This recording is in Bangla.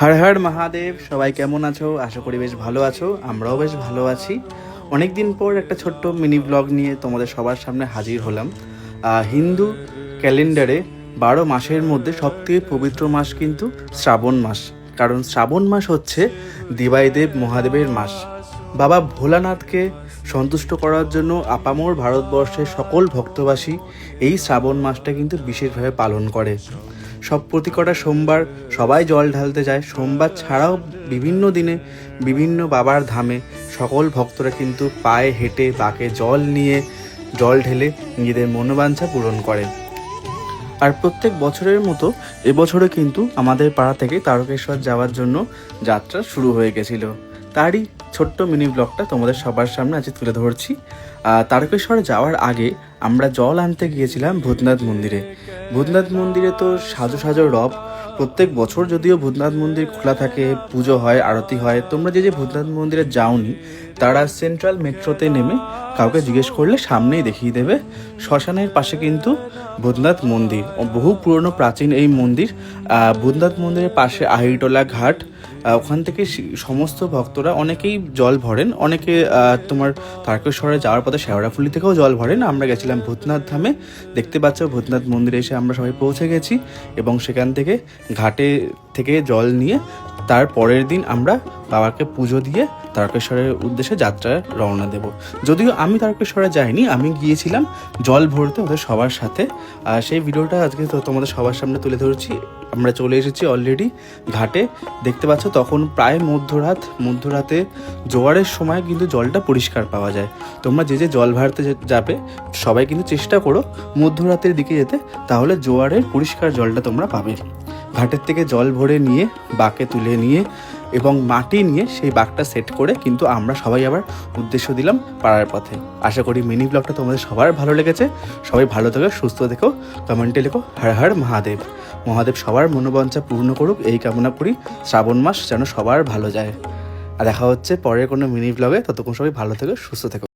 হর হর মহাদেব। সবাই কেমন আছো? আশা করি বেশ ভালো আছো। আমরাও বেশ ভালো আছি। অনেক দিন পর একটা ছোট্ট মিনি ব্লগ নিয়ে তোমাদের সবার সামনে হাজির হলাম। হিন্দু ক্যালেন্ডারে 12 মাসের মধ্যে সবথেকে পবিত্র মাস কিন্তু শ্রাবণ মাস। কারণ শ্রাবণ মাস হচ্ছে দিবাইদেব মহাদেবের মাস। বাবা ভোলানাথকে সন্তুষ্ট করার জন্য আপামর ভারতবর্ষের সকল ভক্তবাসী এই শ্রাবণ মাসটা কিন্তু বিশেষভাবে পালন করে। সব প্রতিকটা সোমবার সবাই জল ঢালতে যায়। সোমবার ছাড়াও বিভিন্ন দিনে বিভিন্ন বাবার ধামে সকল ভক্তরা কিন্তু পায়ে হেঁটে বাঁকে জল নিয়ে জল ঢেলে নিজেদের মনোবাঞ্ছা পূরণ করে। আর প্রত্যেক বছরের মতো এবছরে কিন্তু আমাদের পাড়া থেকে তারকেশ্বর যাওয়ার জন্য যাত্রা শুরু হয়ে গেছিল। তারই ছোট্ট মিনি ব্লগটা তোমাদের সবার সামনে আজকে তুলে ধরছি। তারকেশ্বরে যাওয়ার আগে আমরা জল আনতে গিয়েছিলাম ভূতনাথ মন্দিরে। ভূতনাথ মন্দিরে তো সাজো সাজো রব। প্রত্যেক বছর যদিও ভূতনাথ মন্দির খোলা থাকে, পুজো হয়, আরতি হয়। তোমরা যে ভূতনাথ মন্দিরে যাওনি তারা সেন্ট্রাল মেট্রোতে নেমে কাউকে জিজ্ঞেস করলে সামনেই দেখিয়ে দেবে। শ্মশানের পাশে কিন্তু ভূতনাথ মন্দির, বহু পুরনো প্রাচীন এই মন্দির। ভূতনাথ মন্দিরের পাশে আহিরটোলা ঘাট, ওখান থেকে সমস্ত ভক্তরা অনেকেই জল ভরেন। অনেকে তোমার তারকেশ্বরে যাওয়ার পথে শেওড়াফুলি থেকেও জল ভরেন। আমরা গেছিলাম ভূতনাথ ধামে। দেখতে পাচ্ছ ভূতনাথ মন্দিরে এসে আমরা সবাই পৌঁছে গেছি এবং সেখান থেকে ঘাটে থেকে জল নিয়ে তার পরের দিন আমরা বাবাকে পুজো দিয়ে তারকেশ্বরের উদ্দেশ্যে যাত্রা রওনা দেব। যদিও আমি তারকেশ্বরে যাইনি, আমি গিয়েছিলাম জল ভরতে ওদের সবার সাথে। সেই ভিডিওটা আজকে তো তোমাদের সবার সামনে তুলে ধরছি। আমরা চলে এসেছি অলরেডি ঘাটে। দেখতে পাচ্ছ তখন প্রায় মধ্যরাতে জোয়ারের সময় কিন্তু জলটা পরিষ্কার পাওয়া যায়। তোমরা যে জল ভরতে যাবে সবাই কিন্তু চেষ্টা করো মধ্যরাতের দিকে যেতে, তাহলে জোয়ারের পরিষ্কার জলটা তোমরা পাবে। ঘাটের থেকে জল ভরে নিয়ে বাঁকে তুলে নিয়ে এবং মাটি নিয়ে সেই বাঁকটা সেট করে কিন্তু আমরা সবাই আবার উদ্দেশ্য দিলাম পাড়ার পথে। আশা করি মিনি ব্লগটা তোমাদের সবার ভালো লেগেছে। সবাই ভালো থেকো, সুস্থ থেকো। কমেন্টে লেখো হর হর মহাদেব। মহাদেব সবার মনোবাঞ্ছা পূর্ণ করুক এই কামনা করি। শ্রাবণ মাস যেন সবার ভালো যায়। আর দেখা হচ্ছে পরের কোনো মিনি ব্লগে। ততক্ষণ সবাই ভালো থেকো, সুস্থ থেকো।